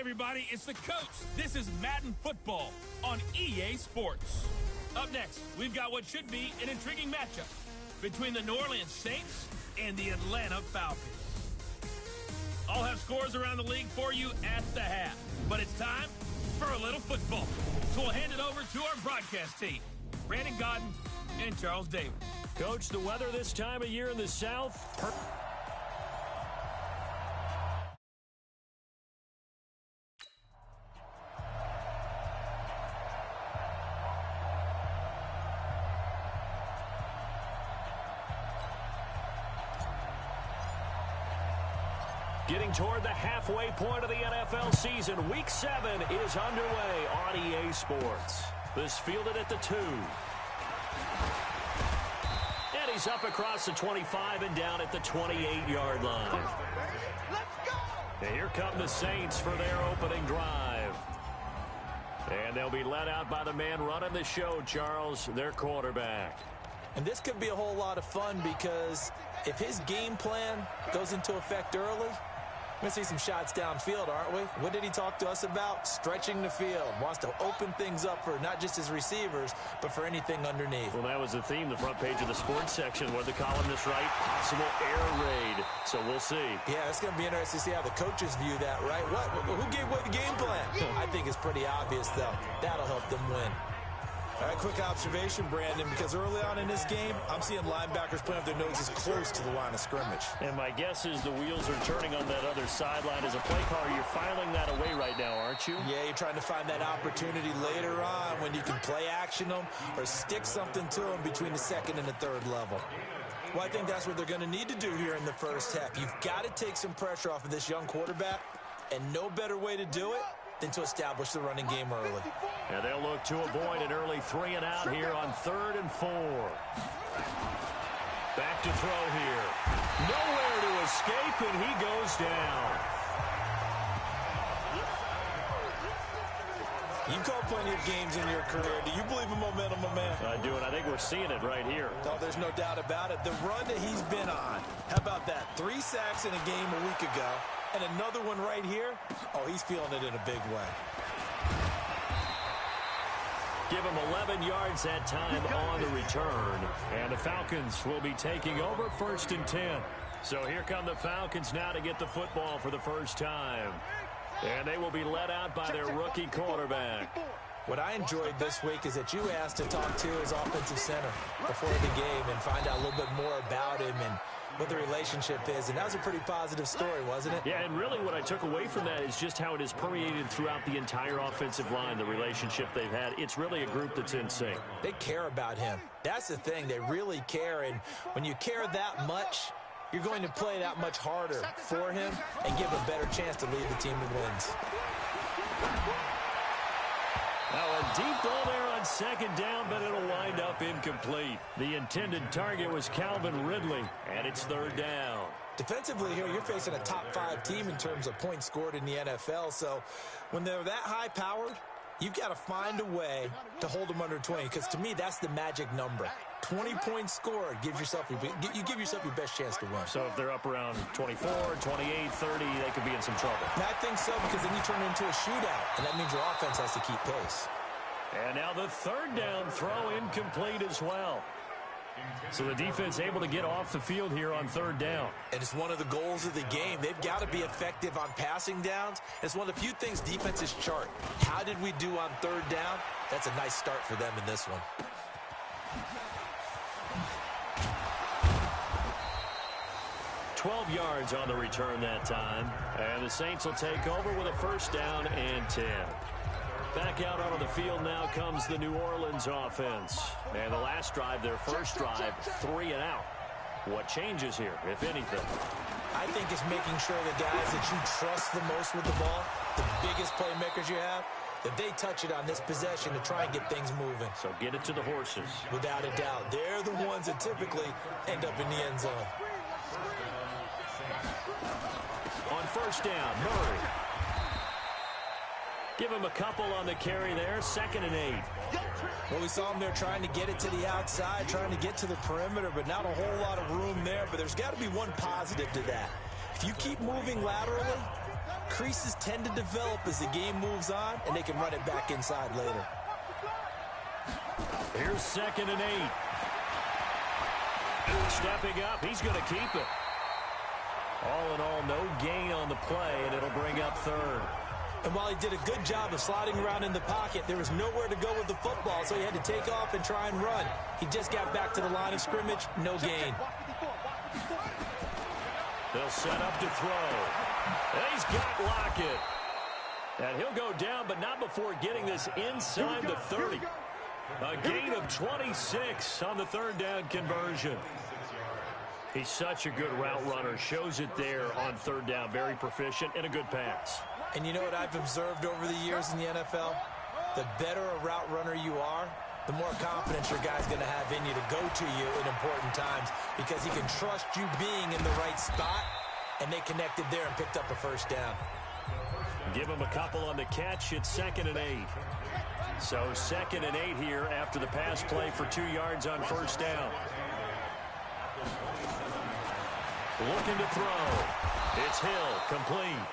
everybody, it's the coach. This is Madden Football on EA Sports. Up next, we've got what should be an intriguing matchup between the New Orleans Saints and the Atlanta Falcons. I'll have scores around the league for you at the half, but it's time for a little football. So we'll hand it over to our broadcast team, Brandon Godden and Charles Davis. Coach, the weather this time of year in the South. Getting toward the halfway point of the NFL season, Week 7 is underway on EA Sports. This fielded at the 2. And he's up across the 25 and down at the 28-yard line. Let's go! And here come the Saints for their opening drive. And they'll be led out by the man running the show, Charles, their quarterback. And this could be a whole lot of fun because if his game plan goes into effect early, we're going to see some shots downfield, aren't we? What did he talk to us about? Stretching the field. Wants to open things up for not just his receivers, but for anything underneath. Well, that was the theme, the front page of the sports section, where the columnists write possible air raid. So we'll see. Yeah, it's going to be interesting to see how the coaches view that, right? Who gave away the game plan? I think it's pretty obvious, though. That'll help them win. All right, quick observation, Brandon, because early on in this game, I'm seeing linebackers putting up their noses close to the line of scrimmage. And my guess is the wheels are turning on that other sideline. As a play caller, you're filing that away right now, aren't you? Yeah, you're trying to find that opportunity later on when you can play action them or stick something to them between the second and the third level. Well, I think that's what they're going to need to do here in the first half. You've got to take some pressure off of this young quarterback, and no better way to do it than to establish the running game early. And they'll look to avoid an early 3 and out here on 3rd and 4. Back to throw here. Nowhere to escape, and he goes down. You've called plenty of games in your career. Do you believe in momentum, my man? I do, and I think we're seeing it right here. No, there's no doubt about it. The run that he's been on, how about that? 3 sacks in a game a week ago, and another one right here. Oh, he's feeling it in a big way. Give him 11 yards that time on the return. And the Falcons will be taking over 1st and 10. So here come the Falcons now to get the football for the first time. And they will be led out by their rookie quarterback. What I enjoyed this week is that you asked to talk to his offensive center before the game and find out a little bit more about him and what the relationship is. And that was a pretty positive story, wasn't it? Yeah, and really what I took away from that is just how it has permeated throughout the entire offensive line, the relationship they've had. It's really a group that's in sync. They care about him. That's the thing. They really care. And when you care that much, you're going to play that much harder for him and give a better chance to lead the team to wins. Now a deep ball there on 2nd down, but it'll wind up incomplete. The intended target was Calvin Ridley, and it's 3rd down. Defensively here, you're facing a top 5 team in terms of points scored in the NFL. So when they're that high-powered, you've got to find a way to hold them under 20, because to me, that's the magic number. 20 points scored gives yourself you give yourself your best chance to win. So if they're up around 24, 28, 30, they could be in some trouble. And I think so, because then you turn it into a shootout, and that means your offense has to keep pace. And now the 3rd down throw incomplete as well. So the defense able to get off the field here on 3rd down. And it's one of the goals of the game. They've got to be effective on passing downs. It's one of the few things defenses chart. How did we do on 3rd down? That's a nice start for them in this one. $12 yards on the return that time. And the Saints will take over with a 1st down and 10. Back out onto the field now comes the New Orleans offense. And the last drive, their first drive, 3 and out. What changes here, if anything? I think it's making sure the guys that you trust the most with the ball, the biggest playmakers you have, that they touch it on this possession to try and get things moving. So get it to the horses. Without a doubt. They're the ones that typically end up in the end zone. On 1st down, Murray. Give him a couple on the carry there, 2nd and 8. Well, we saw him there trying to get it to the outside, trying to get to the perimeter, but not a whole lot of room there. But there's got to be one positive to that. If you keep moving laterally, Creases tend to develop as the game moves on, and they can run it back inside later. Here's 2nd and 8. Stepping up, he's going to keep it. All in all, no gain on the play, and it'll bring up 3rd. And while he did a good job of sliding around in the pocket, there was nowhere to go with the football, so he had to take off and try and run. He just got back to the line of scrimmage, no gain. They'll set up to throw. And he's got Lockett. And he'll go down, but not before getting this inside the 30. A gain of 26 on the 3rd down conversion. He's such a good route runner. Shows it there on 3rd down. Very proficient and a good pass. And you know what I've observed over the years in the NFL? The better a route runner you are, the more confidence your guy's going to have in you to go to you in important times because he can trust you being in the right spot, and they connected there and picked up a 1st down. Give him a couple on the catch. It's 2nd and 8. So 2nd and 8 here after the pass play for 2 yards on 1st down. Looking to throw. It's Hill, complete.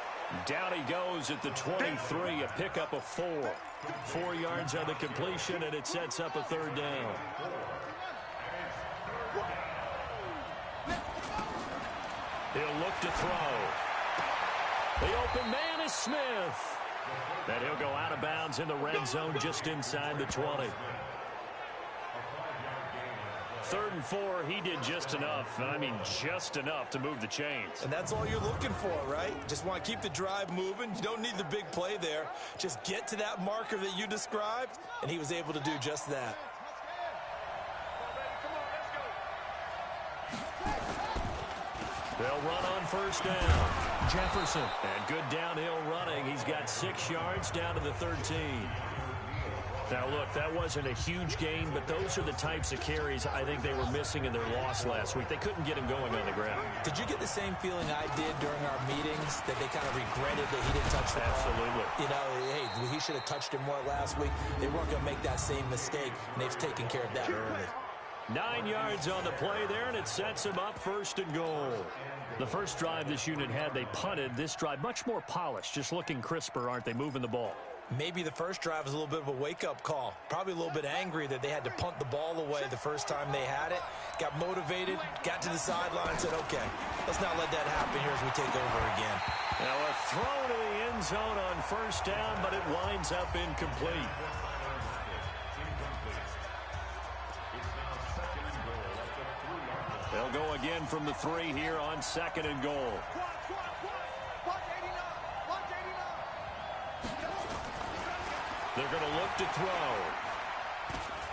Down he goes at the 23, a pickup of 4. 4 yards on the completion, and it sets up a 3rd down. He'll look to throw. The open man is Smith. And he'll go out of bounds in the red zone just inside the 20. 3rd and 4, he did just enough. I mean, just enough to move the chains. And that's all you're looking for, right? Just want to keep the drive moving. You don't need the big play there. Just get to that marker that you described, and he was able to do just that. They'll run on 1st down. Jefferson. And good downhill running. He's got 6 yards down to the 13. Now, look, that wasn't a huge gain, but those are the types of carries I think they were missing in their loss last week. They couldn't get him going on the ground. Did you get the same feeling I did during our meetings, that they kind of regretted that he didn't touch the ball? Absolutely. You know, hey, he should have touched him more last week. They weren't going to make that same mistake, and they've taken care of that early. 9 yards on the play there, and it sets him up 1st and goal. The first drive this unit had, they punted. This drive, much more polished, just looking crisper, aren't they, moving the ball? Maybe the first drive was a little bit of a wake-up call. Probably a little bit angry that they had to punt the ball away the first time they had it. Got motivated, got to the sideline, said, okay, let's not let that happen here as we take over again. Now a throw to the end zone on 1st down, but it winds up incomplete. They'll go again from the 3 here on 2nd and goal. They're going to look to throw.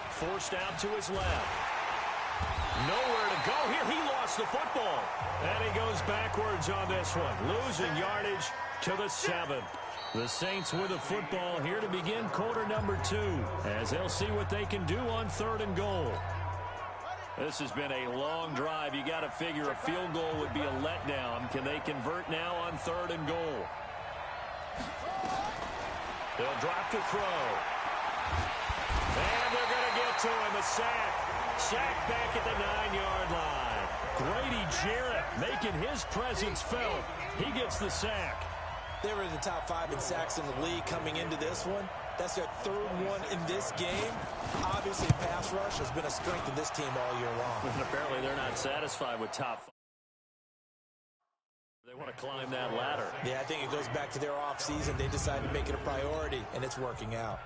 Forced out to his left. Nowhere to go here. He lost the football. And he goes backwards on this one. Losing yardage to the 7. The Saints with a football here to begin quarter number 2, as they'll see what they can do on 3rd and goal. This has been a long drive. You got to figure a field goal would be a letdown. Can they convert now on 3rd and goal? They'll drop to throw. And they're going to get to him. A sack. Sack back at the 9-yard line. Grady Jarrett making his presence felt. He gets the sack. They were in the top 5 in sacks in the league coming into this one. That's their 3rd one in this game. Obviously, pass rush has been a strength of this team all year long. And apparently they're not satisfied with top 5. They want to climb that ladder. Yeah, I think it goes back to their offseason. They decided to make it a priority, and it's working out.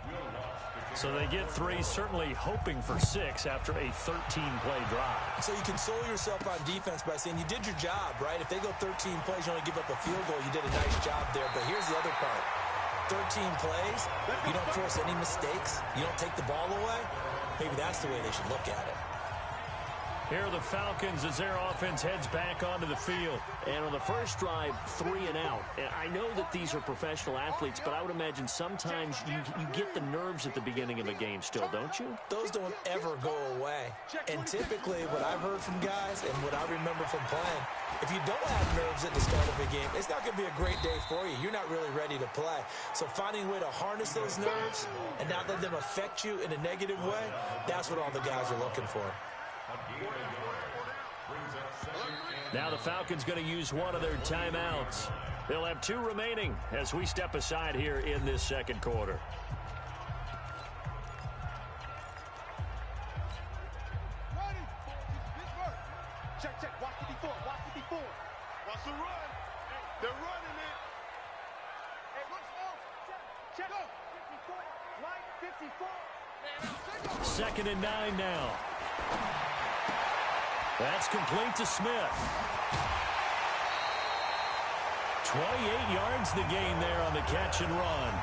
So they get 3, certainly hoping for 6 after a 13-play drive. So you console yourself on defense by saying you did your job, right? If they go 13 plays, you only give up a field goal, you did a nice job there. But here's the other part. 13 plays, you don't force any mistakes, you don't take the ball away. Maybe that's the way they should look at it. Here are the Falcons as their offense heads back onto the field. And on the first drive, 3 and out. And I know that these are professional athletes, but I would imagine sometimes you get the nerves at the beginning of a game still, don't you? Those don't ever go away. And typically what I've heard from guys and what I remember from playing, if you don't have nerves at the start of a game, it's not going to be a great day for you. You're not really ready to play. So finding a way to harness those nerves and not let them affect you in a negative way, that's what all the guys are looking for. Now the Falcons going to use one of their timeouts. They'll have 2 remaining as we step aside here in this second quarter. Check. Watch 54. Watch the run. They're running it. Hey, check. 54. Right, 54. Second and 9 now. That's complete to Smith. 28 yards the gain there on the catch and run.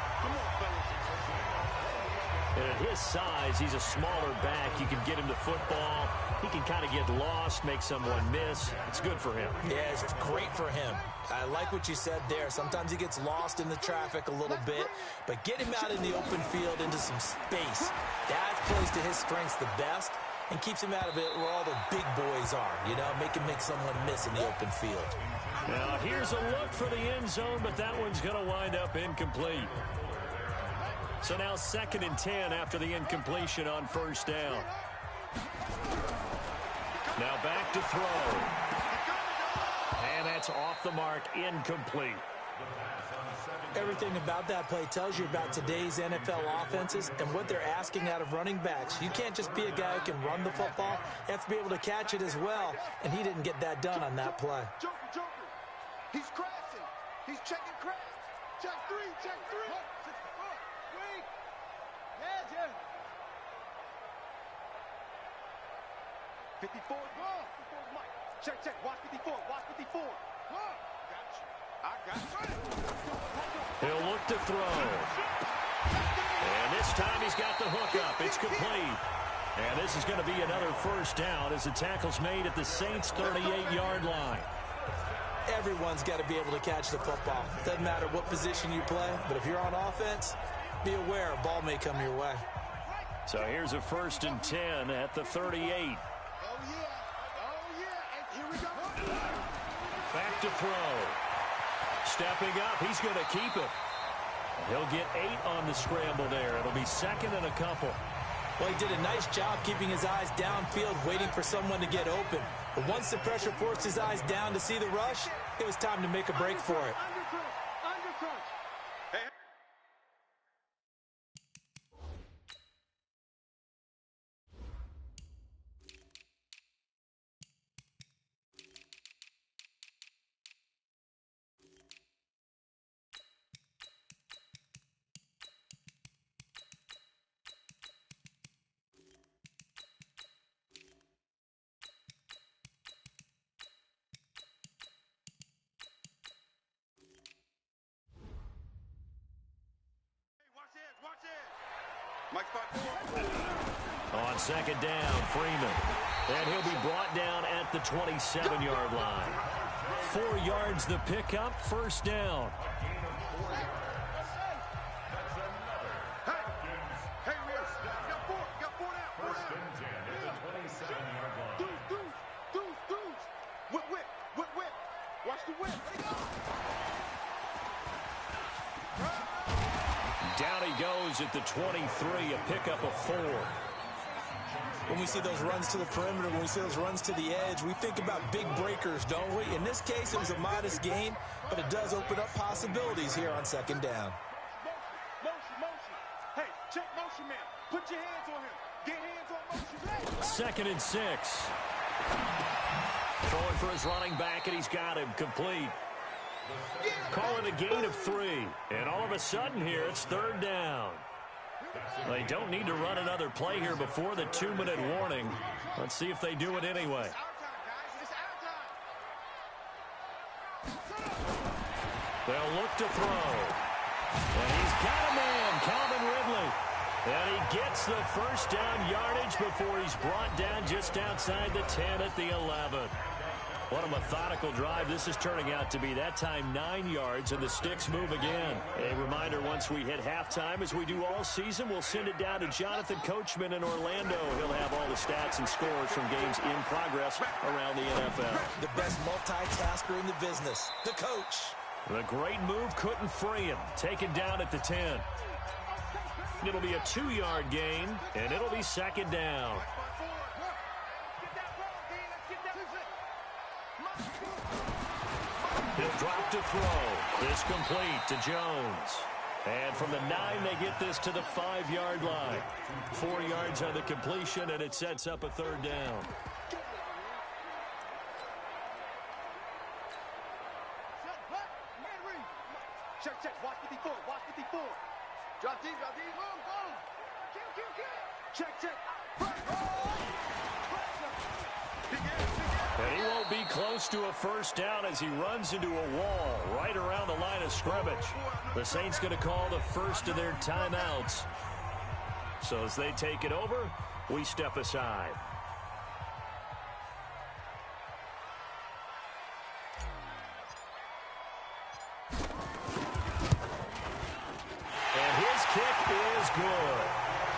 And at his size, he's a smaller back. You can get him to football. He can kind of get lost, make someone miss. It's good for him. Yeah, it's great for him. I like what you said there. Sometimes he gets lost in the traffic a little bit, but get him out in the open field into some space. That plays to his strengths the best and keeps him out of it where all the big boys are, you know, make someone miss in the open field. Now, here's a look for the end zone, but that one's going to wind up incomplete. So now 2nd and 10 after the incompletion on first down. Now back to throw. And that's off the mark, incomplete. Everything about that play tells you about today's NFL offenses and what they're asking out of running backs. You can't just be a guy who can run the football. You have to be able to catch it as well, and he didn't get that done on that play. Joker. He's crashing. He's checking crash. Check 3. 54 ball. 54's Mike. Check. Watch 54. Got you. I got you. He'll look to throw. And this time he's got the hook up. It's complete. And this is going to be another first down as the tackle's made at the Saints' 38-yard line. Everyone's got to be able to catch the football. Doesn't matter what position you play, but if you're on offense, be aware a ball may come your way. So here's a 1st and 10 at the 38. Oh, yeah. And here we go. Back to throw. Stepping up, he's going to keep it. He'll get 8 on the scramble there. It'll be 2nd and a couple. Well, he did a nice job keeping his eyes downfield, waiting for someone to get open. But once the pressure forced his eyes down to see the rush, it was time to make a break for it. Under crunch. Hey. On 2nd down, Freeman. And he'll be brought down at the 27-yard line. 4 yards the pickup, first down. Hey, Reese. Got 4 now. Dudes. Whip. Watch the whip. Down he goes at the 23, a pickup of 4. When we see those runs to the perimeter, when we see those runs to the edge, we think about big breakers, don't we? In this case, it was a modest gain, but it does open up possibilities here on 2nd down. Motion. Hey, check motion, man. Put your hands on him. Get hands on motion. 2nd and 6. Throwing for his running back, and he's got him complete. Call it a gain of 3. And all of a sudden here, it's 3rd down. They don't need to run another play here before the 2-minute warning. Let's see if they do it anyway. They'll look to throw. And he's got a man, Calvin Ridley. And he gets the first down yardage before he's brought down just outside the 10 at the 11. What a methodical drive this is turning out to be. That time 9 yards, and the sticks move again. A reminder, once we hit halftime, as we do all season, we'll send it down to Jonathan Coachman in Orlando. He'll have all the stats and scores from games in progress around the NFL. The best multitasker in the business, the coach. The great move couldn't free him. Taken down at the 10. It'll be a 2-yard gain, and it'll be 2nd down. He'll drop to throw. This complete to Jones. And from the 9, they get this to the 5-yard line. 4 yards on the completion, and it sets up a third down. Check. Watch 54. Drop deep. Boom. Kill. Check. And he won't be close to a first down as he runs into a wall right around the line of scrimmage. The Saints going to call the first of their timeouts. So as they take it over, we step aside. And his kick is good.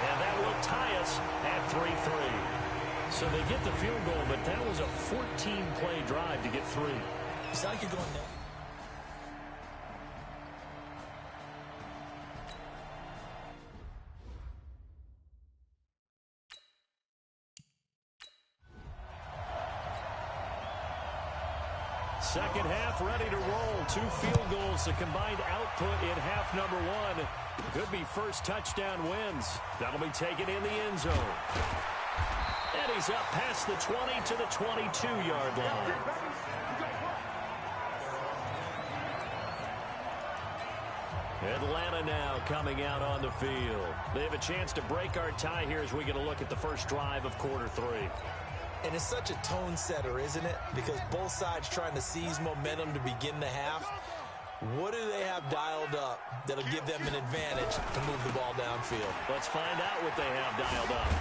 And that will tie us at 3-3. So they get the field goal, but that was a 14-play drive to get 3. It's not like you're going down. Second half ready to roll. 2 field goals, the combined output in half number 1. Could be first touchdown wins. That'll be taken in the end zone. And he's up past the 20 to the 22-yard line. Atlanta now coming out on the field. They have a chance to break our tie here as we get a look at the first drive of quarter 3. And it's such a tone setter, isn't it? Because both sides trying to seize momentum to begin the half. What do they have dialed up that'll give them an advantage to move the ball downfield? Let's find out what they have dialed up.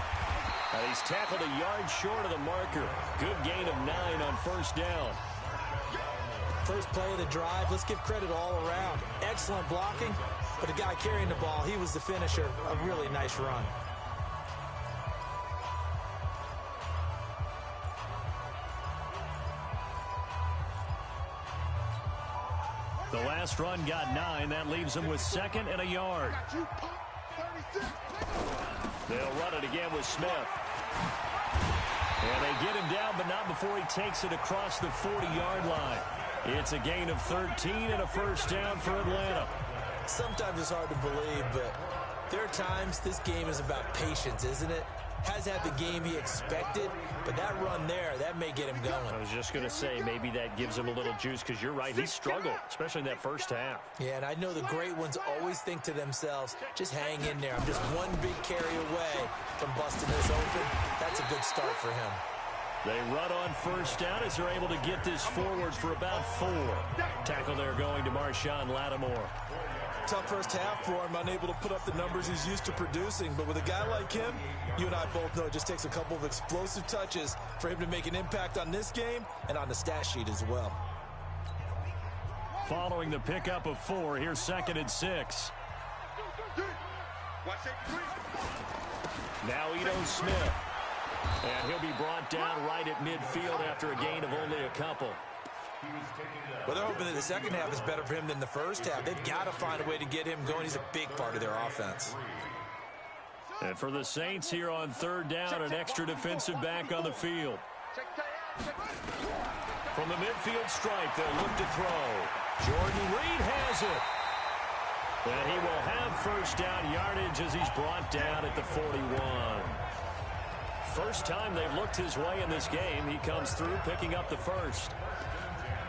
He's tackled a yard short of the marker. Good gain of 9 on first down. First play of the drive, let's give credit all around. Excellent blocking, but the guy carrying the ball, he was the finisher. A really nice run. The last run got 9. That leaves them with 2nd and a yard. They'll run it again with Smith. And they get him down, but not before he takes it across the 40-yard line. It's a gain of 13 and a first down for Atlanta. Sometimes it's hard to believe, but there are times this game is about patience, isn't it? Has had the game he expected, but that run there, that may get him going. I was just going to say, maybe that gives him a little juice, because you're right, he struggled, especially in that first half. Yeah, and I know the great ones always think to themselves, just hang in there. I'm just one big carry away from busting this open. That's a good start for him. They run on first down as they're able to get this forward for about 4. Tackle there going to Marshawn Lattimore. Tough first half for him, unable to put up the numbers he's used to producing. But with a guy like him, you and I both know it just takes a couple of explosive touches for him to make an impact on this game and on the stat sheet as well. Following the pickup of 4, here's 2nd and 6. Now Ito Smith. And he'll be brought down right at midfield after a gain of only a couple. Well, they're hoping that the second half is better for him than the first half. They've got to find a way to get him going. He's a big part of their offense. And for the Saints here on third down, an extra defensive back on the field. From the midfield stripe, they'll look to throw. Jordan Reed has it. And he will have first down yardage as he's brought down at the 41. First time they've looked his way in this game. He comes through picking up the first.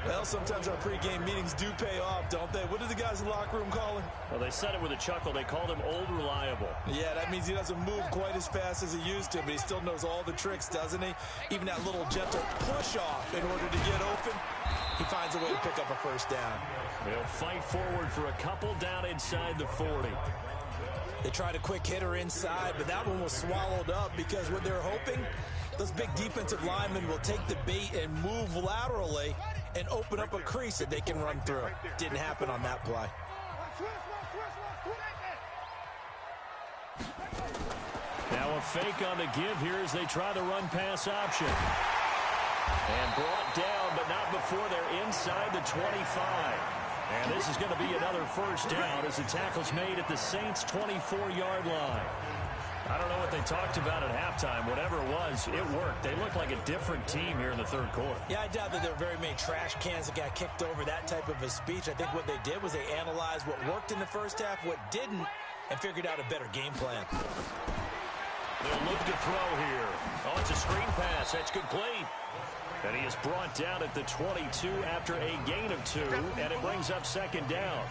Well, sometimes our pregame meetings do pay off, don't they? What did the guys in the locker room call him? Well, they said it with a chuckle. They called him Old Reliable. Yeah, that means he doesn't move quite as fast as he used to, but he still knows all the tricks, doesn't he? Even that little gentle push-off in order to get open, he finds a way to pick up a first down. They'll fight forward for a couple down inside the 40. They tried a quick hitter inside, but that one was swallowed up because what they're hoping, those big defensive linemen will take the bait and move laterally and open up a crease that they can run through. Didn't happen on that play. Now a fake on the give here as they try the run-pass option. And brought down, but not before they're inside the 25. And this is going to be another first down as the tackle's made at the Saints' 24-yard line. I don't know what they talked about at halftime. Whatever it was, it worked. They looked like a different team here in the third quarter. Yeah, I doubt that there were very many trash cans that got kicked over, that type of a speech. I think what they did was they analyzed what worked in the first half, what didn't, and figured out a better game plan. They'll look to throw here. Oh, it's a screen pass. That's complete. And he is brought down at the 22 after a gain of 2, and it brings up second down.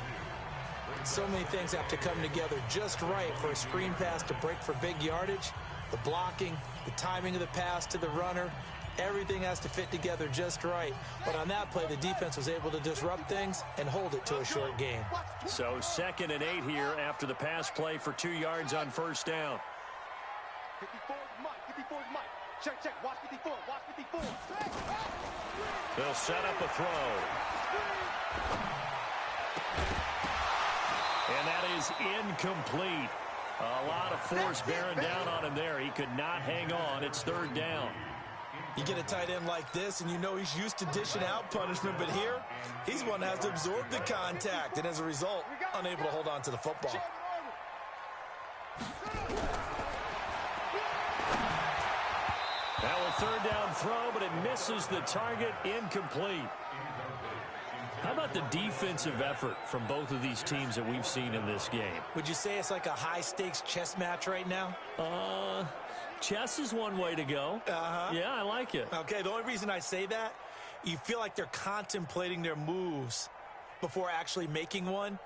So many things have to come together just right for a screen pass to break for big yardage. The blocking, the timing of the pass to the runner, everything has to fit together just right. But on that play, the defense was able to disrupt things and hold it to a short gain. So 2nd and 8 here after the pass play for 2 yards on first down. 54 is Mike. 54 is Mike. Check, check. Watch 54. Watch 54. They'll set up a throw. And that is incomplete. A lot of force bearing down on him there. He could not hang on. It's 3rd down. You get a tight end like this, and you know he's used to dishing out punishment, but here, he's one that has to absorb the contact, and as a result, unable to hold on to the football. Now a 3rd down throw, but it misses the target. Incomplete. How about the defensive effort from both of these teams that we've seen in this game? Would you say it's like a high-stakes chess match right now? Chess is one way to go. Yeah, I like it. Okay, the only reason I say that, you feel like they're contemplating their moves before actually making one,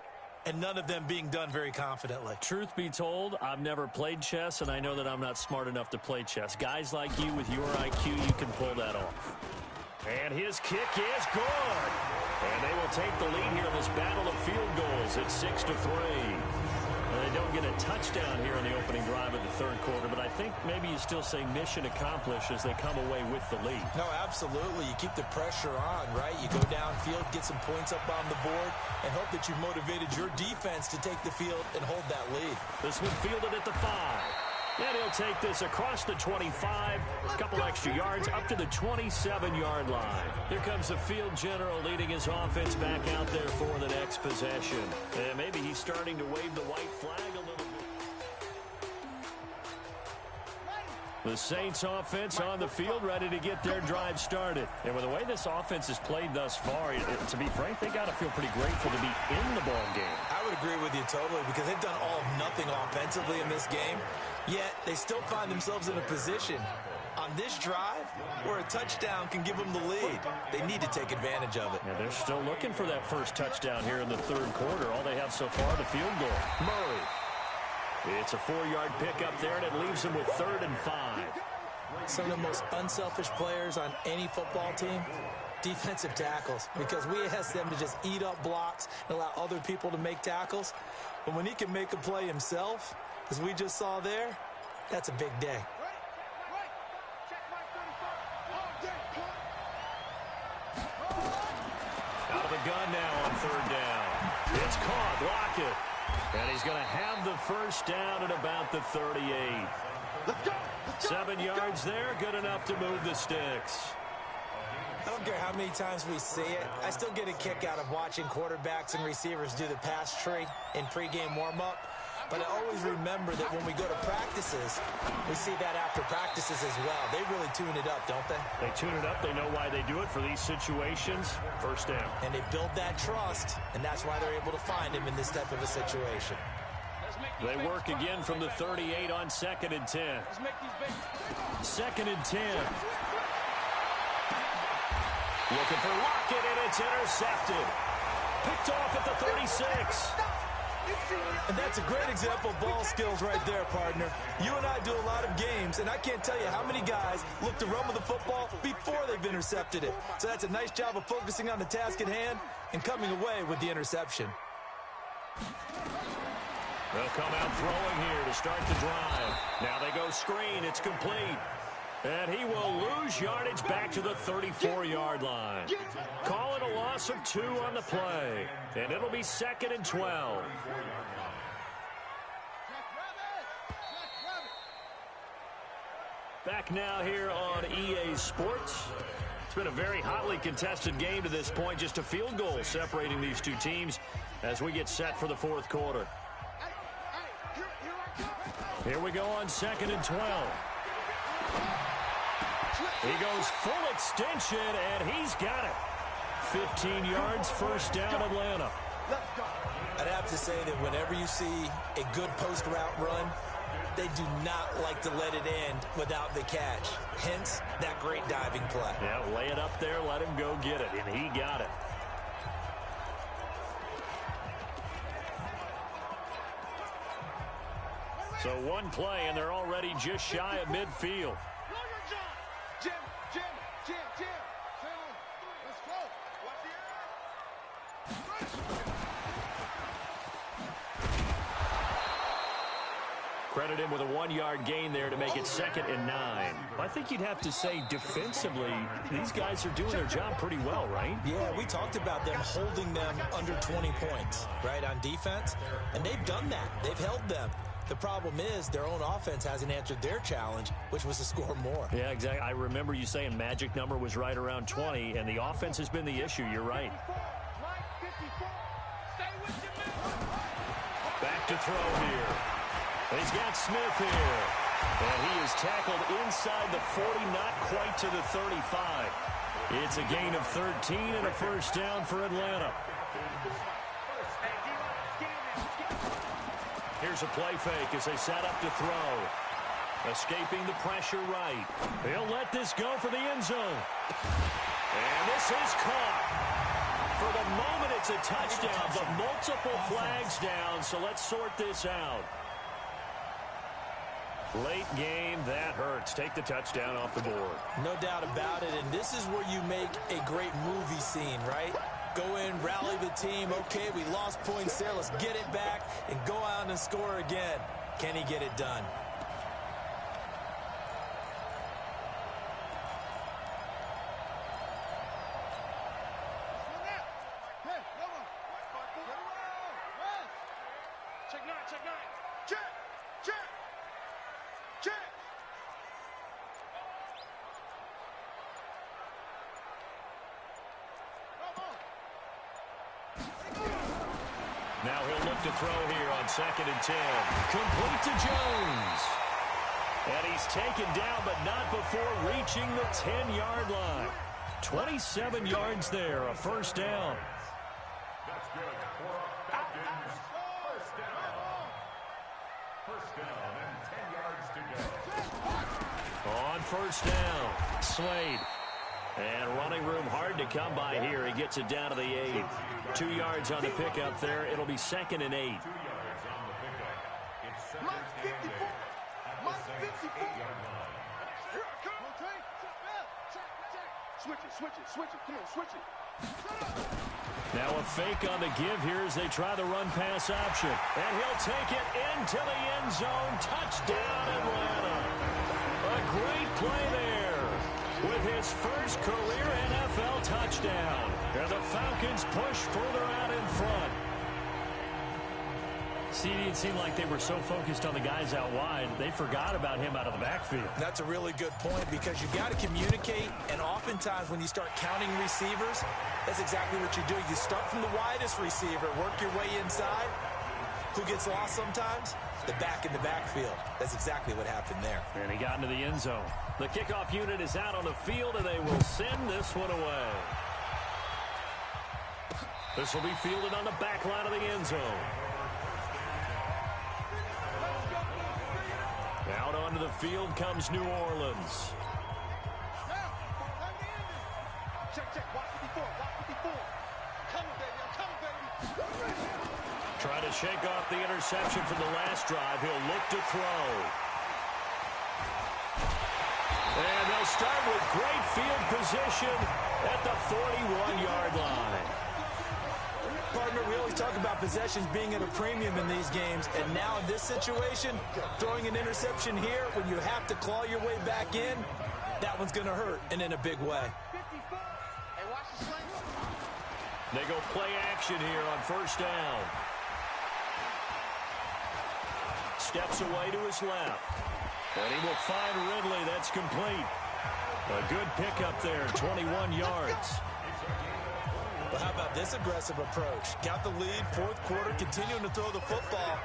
and none of them being done very confidently. Truth be told, I've never played chess, and I know that I'm not smart enough to play chess. Guys like you with your IQ, you can pull that off. And his kick is good. And they will take the lead here in this battle of field goals. It's 6-3. They don't get a touchdown here in the opening drive of the 3rd quarter, but I think maybe you still say mission accomplished as they come away with the lead. No, absolutely. You keep the pressure on, right? You go downfield, get some points up on the board, and hope that you've motivated your defense to take the field and hold that lead. This one fielded at the 5. And he'll take this across the 25, a couple extra yards, up to the 27-yard line. Here comes the field general leading his offense back out there for the next possession. And maybe he's starting to wave the white flag a little bit. The Saints offense on the field ready to get their drive started. And with the way this offense has played thus far, to be frank, they got to feel pretty grateful to be in the ball game. I would agree with you totally because they've done all of nothing offensively in this game, yet they still find themselves in a position on this drive where a touchdown can give them the lead. They need to take advantage of it. Yeah, they're still looking for that first touchdown here in the 3rd quarter. All they have so far, the field goal. Murray. It's a 4-yard pickup there, and it leaves them with 3rd and 5. Some of the most unselfish players on any football team, defensive tackles, because we ask them to just eat up blocks and allow other people to make tackles. But when he can make a play himself, as we just saw there, that's a big day. Out of the gun now on 3rd down. It's caught. Lockett. And he's going to have the first down at about the 38. 7 yards there, good enough to move the sticks. I don't care how many times we see it. I still get a kick out of watching quarterbacks and receivers do the pass tree in pregame warm-up. But I always remember that when we go to practices, we see that after practices as well. They really tune it up, don't they? They tune it up. They know why they do it for these situations. First down. And they build that trust, and that's why they're able to find him in this type of a situation. They work again from the 38 on 2nd and 10. 2nd and 10. Looking for Lockett, and it's intercepted. Picked off at the 36. And that's a great example of ball skills right there, partner. You and I do a lot of games, and I can't tell you how many guys look to run with the football before they've intercepted it. So that's a nice job of focusing on the task at hand and coming away with the interception. They'll come out throwing here to start the drive. Now they go screen. It's complete. And he will lose yardage back to the 34-yard line. Call it a loss of 2 on the play. And it'll be 2nd and 12. Back now here on EA Sports. It's been a very hotly contested game to this point. Just a field goal separating these two teams as we get set for the 4th quarter. Here we go on 2nd and 12. He goes full extension, and he's got it. 15 yards, first down, Atlanta. I'd have to say that whenever you see a good post route run, they do not like to let it end without the catch. Hence, that great diving play. Yeah, lay it up there, let him go get it, and he got it. So one play, and they're already just shy of midfield. Jim, Jim, Jim, Jim. Let's go. Watch the air. Credit him with a 1-yard gain there to make it 2nd and 9. I think you'd have to say defensively, these guys are doing their job pretty well, right? Yeah, we talked about them holding them under 20 points, right, on defense. And they've done that. They've held them. The problem is their own offense hasn't answered their challenge, which was to score more. Yeah, exactly. I remember you saying magic number was right around 20, and the offense has been the issue. You're right. Back to throw here. He's got Smith here. And he is tackled inside the 40, not quite to the 35. It's a gain of 13 and a first down for Atlanta. Here's a play fake as they set up to throw. Escaping the pressure right. He'll let this go for the end zone. And this is caught. For the moment, it's a touchdown, but multiple flags down, so let's sort this out. Late game, that hurts. Take the touchdown off the board. No doubt about it, and this is where you make a great movie scene, right? Go in, rally the team. Okay, we lost points there. Let's get it back and go out and score again. Can he get it done? Now he'll look to throw here on 2nd and 10. Complete to Jones. And he's taken down, but not before reaching the 10-yard line. 27 yards there, a first down. That's good. First down and 10 yards to go. On first down, Slade. And running room hard to come by here. He gets it down to the 8. 2 yards on the pickup there. It'll be 2nd and 8. 2 yards on the pickup. It's 2nd and 8 at the 8-yard line. Here I come. Switch it. Come on, switch it. Now a fake on the give here as they try the run-pass option. And he'll take it into the end zone. Touchdown, Atlanta. A great play there with his first career NFL touchdown. And the Falcons push further out in front. See, it seemed like they were so focused on the guys out wide, they forgot about him out of the backfield. That's a really good point because you got to communicate, and oftentimes when you start counting receivers, that's exactly what you do. You start from the widest receiver, work your way inside. Who gets lost sometimes? The back in the backfield. That's exactly what happened there. And he got into the end zone. The kickoff unit is out on the field, and they will send this one away. This will be fielded on the back line of the end zone. Out onto the field comes New Orleans. Trying to shake off the interception from the last drive. He'll look to throw. And they'll start with great field position at the 41-yard line. Partner, we always talk about possessions being at a premium in these games, and now in this situation, throwing an interception here when you have to claw your way back in, that one's going to hurt, and in a big way. They go play action here on first down. Steps away to his left. And he will find Ridley. That's complete. A good pickup there, 21 yards. Well, how about this aggressive approach? Got the lead, fourth quarter, continuing to throw the football.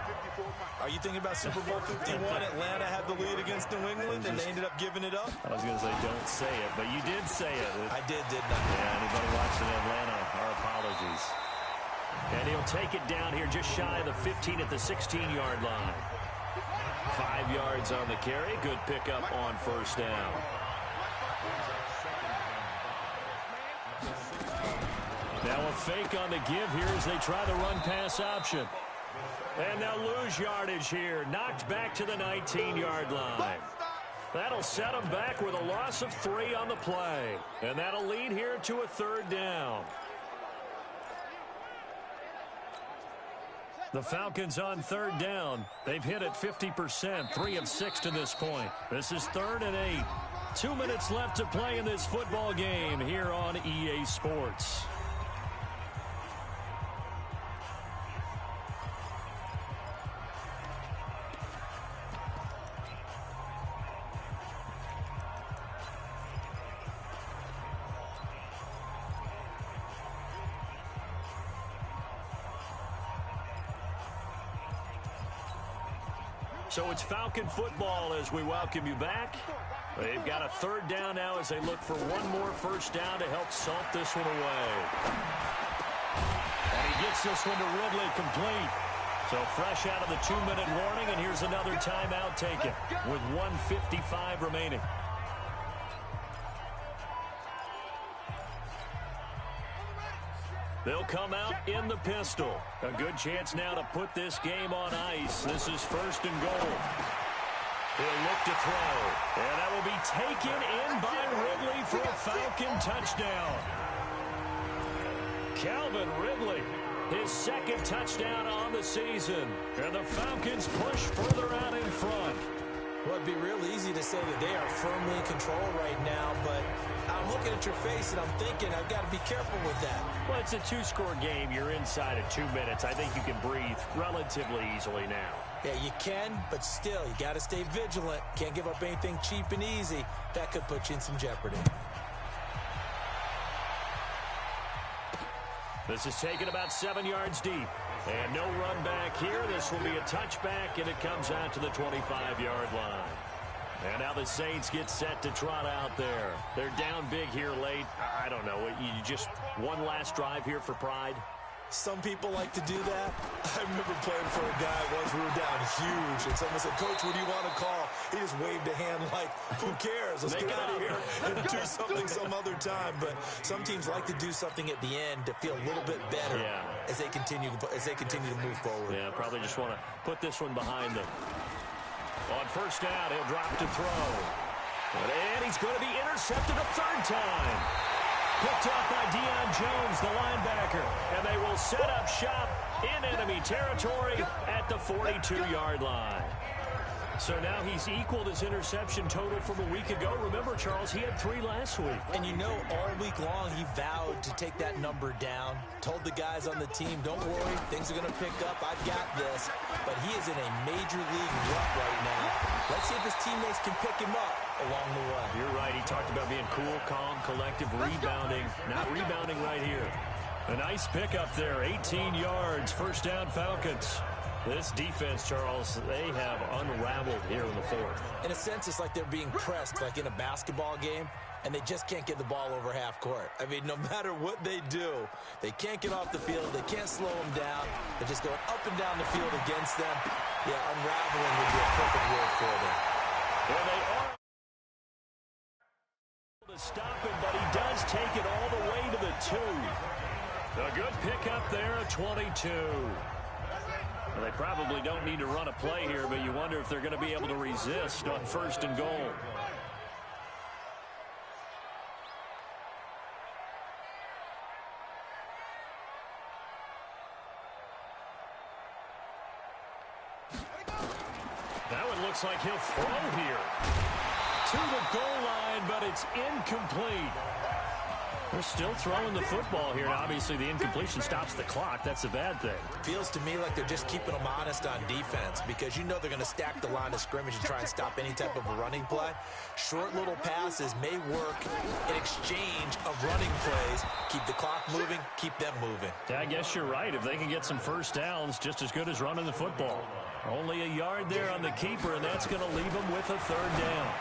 Are you thinking about Super Bowl 51? Atlanta had the lead against New England, and they ended up giving it up? I was going to say don't say it, but you did say it. I did, didn't I? Yeah, anybody watching Atlanta, our apologies. And he'll take it down here just shy of the 15 at the 16-yard line. 5 yards on the carry. Good pickup on first down. Now a fake on the give here as they try the run-pass option. And they'll lose yardage here. Knocked back to the 19-yard line. That'll set them back with a loss of 3 on the play. And that'll lead here to a third down. The Falcons on third down. They've hit it 50%, 3 of 6 to this point. This is 3rd and 8. 2 minutes left to play in this football game here on EA Sports. So it's Falcon football as we welcome you back. They've got a third down now as they look for one more first down to help salt this one away. And he gets this one to Ridley complete. So fresh out of the 2-minute warning, and here's another timeout taken with 1:55 remaining. They'll come out in the pistol. A good chance now to put this game on ice. This is 1st and goal. He'll look to throw. And that will be taken in by Ridley for a Falcon touchdown. Calvin Ridley, his 2nd touchdown on the season. And the Falcons push further out in front. Well, it'd be real easy to say that they are firmly in control right now, but I'm looking at your face and I'm thinking I've got to be careful with that. Well, it's a 2-score game. You're inside of 2 minutes. I think you can breathe relatively easily now. Yeah, you can, but still, you got to stay vigilant. Can't give up anything cheap and easy. That could put you in some jeopardy. This is taken about 7 yards deep. And no run back here. This will be a touchback, and it comes out to the 25-yard line. And now the Saints get set to trot out there. They're down big here late. I don't know. You just one last drive here for pride? Some people like to do that. I remember playing for a guy once we were down huge, and someone said, "Coach, what do you want to call?" He just waved a hand like, "Who cares? Let's get out of here and do something some other time." But some teams like to do something at the end to feel a little bit better as they continue to move forward. Yeah, probably just want to put this one behind them. On first down, he'll drop to throw. And he's going to be intercepted a 3rd time. Picked up by Deion Jones, the linebacker. And they will set up shop in enemy territory at the 42-yard line. So now he's equaled his interception total from a week ago. Remember, Charles, he had 3 last week. And you know, all week long he vowed to take that number down. Told the guys on the team, don't worry, things are going to pick up. I've got this. But he is in a major league rut right now. Let's see if his teammates can pick him up along the way. You're right. He talked about being cool, calm, collective, rebounding. Not rebounding right here. A nice pickup there, 18 yards, first down Falcons. This defense, Charles, they have unraveled here in the 4th. In a sense, it's like they're being pressed, like in a basketball game, and they just can't get the ball over half court. I mean, no matter what they do, they can't get off the field. They can't slow them down. They're just going up and down the field against them. Yeah, unraveling would be a perfect word for them. Well, they are able to stop him, but he does take it all the way to the 2. A good pickup there, a 22. Well, they probably don't need to run a play here, but you wonder if they're going to be able to resist on 1st and goal. Now it looks like he'll throw here to the goal line, but it's incomplete. They're still throwing the football here. Now, obviously, the incompletion stops the clock. That's a bad thing. Feels to me like they're just keeping them honest on defense because you know they're going to stack the line of scrimmage and try and stop any type of a running play. Short little passes may work in exchange of running plays. Keep the clock moving, keep them moving. Yeah, I guess you're right. If they can get some first downs, just as good as running the football. Only a yard there on the keeper, and that's going to leave them with a third down.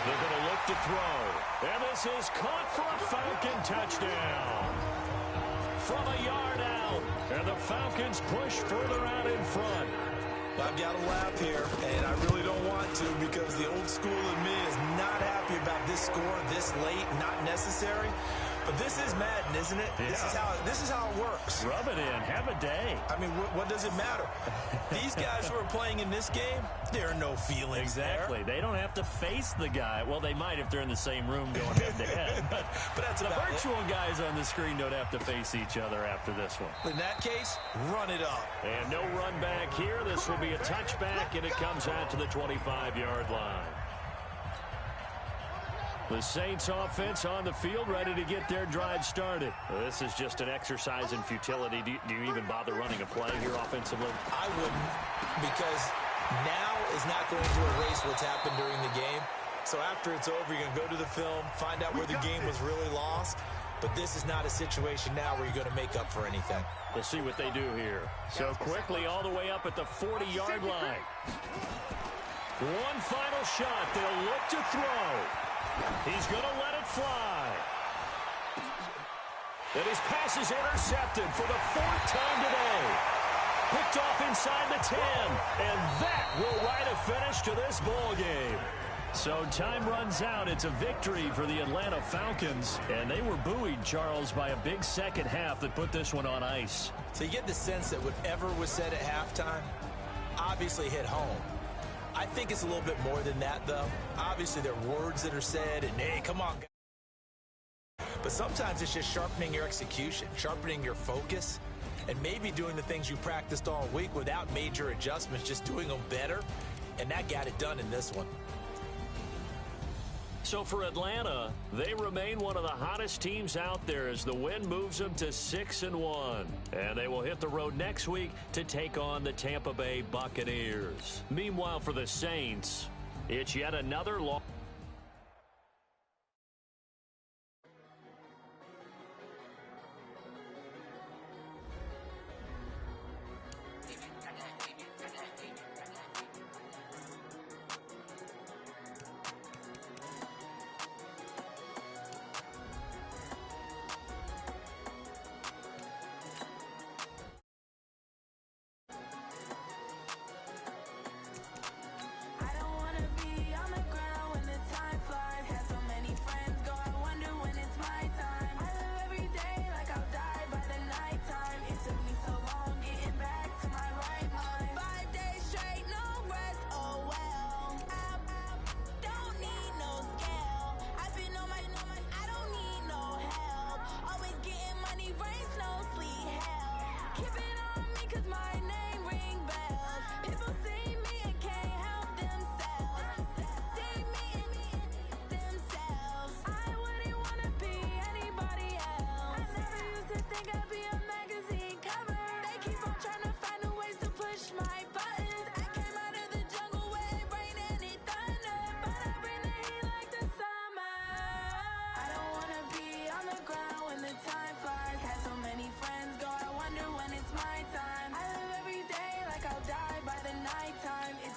They're going to look to throw. And this is caught for a Falcon touchdown. From a yard out. And the Falcons push further out in front. I've got to laugh here, and I really don't want to because the old school in me is not happy about this score this late, not necessary. But this is Madden, isn't it? Yeah. This is how it works. Rub it in. Have a day. I mean, what does it matter? These guys who are playing in this game, there are no feelings exactly. there. They don't have to face the guy. Well, they might if they're in the same room going head-to-head. But that's the virtual guys on the screen don't have to face each other after this one. In that case, run it up. And no run back here. This will be a touchback, and it comes out to the 25-yard line. The Saints offense on the field, ready to get their drive started. This is just an exercise in futility. Do you even bother running a play here offensively? I wouldn't, because now is not going to erase what's happened during the game. So after it's over, you're going to go to the film, find out where the game was really lost. But this is not a situation now where you're going to make up for anything. We'll see what they do here. So quickly all the way up at the 40-yard line. One final shot. They'll look to throw. He's going to let it fly. And his pass is intercepted for the fourth time today. Picked off inside the 10. And that will write a finish to this ball game. So time runs out. It's a victory for the Atlanta Falcons. And they were buoyed, Charles, by a big second half that put this one on ice. So you get the sense that whatever was said at halftime obviously hit home. I think it's a little bit more than that, though. Obviously, there are words that are said, and, hey, come on, guys. But sometimes it's just sharpening your execution, sharpening your focus, and maybe doing the things you practiced all week without major adjustments, just doing them better, and that got it done in this one. So for Atlanta, they remain one of the hottest teams out there as the win moves them to 6-1. And they will hit the road next week to take on the Tampa Bay Buccaneers. Meanwhile, for the Saints, it's yet another loss.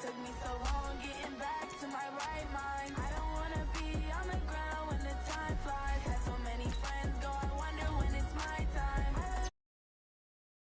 Took me so long.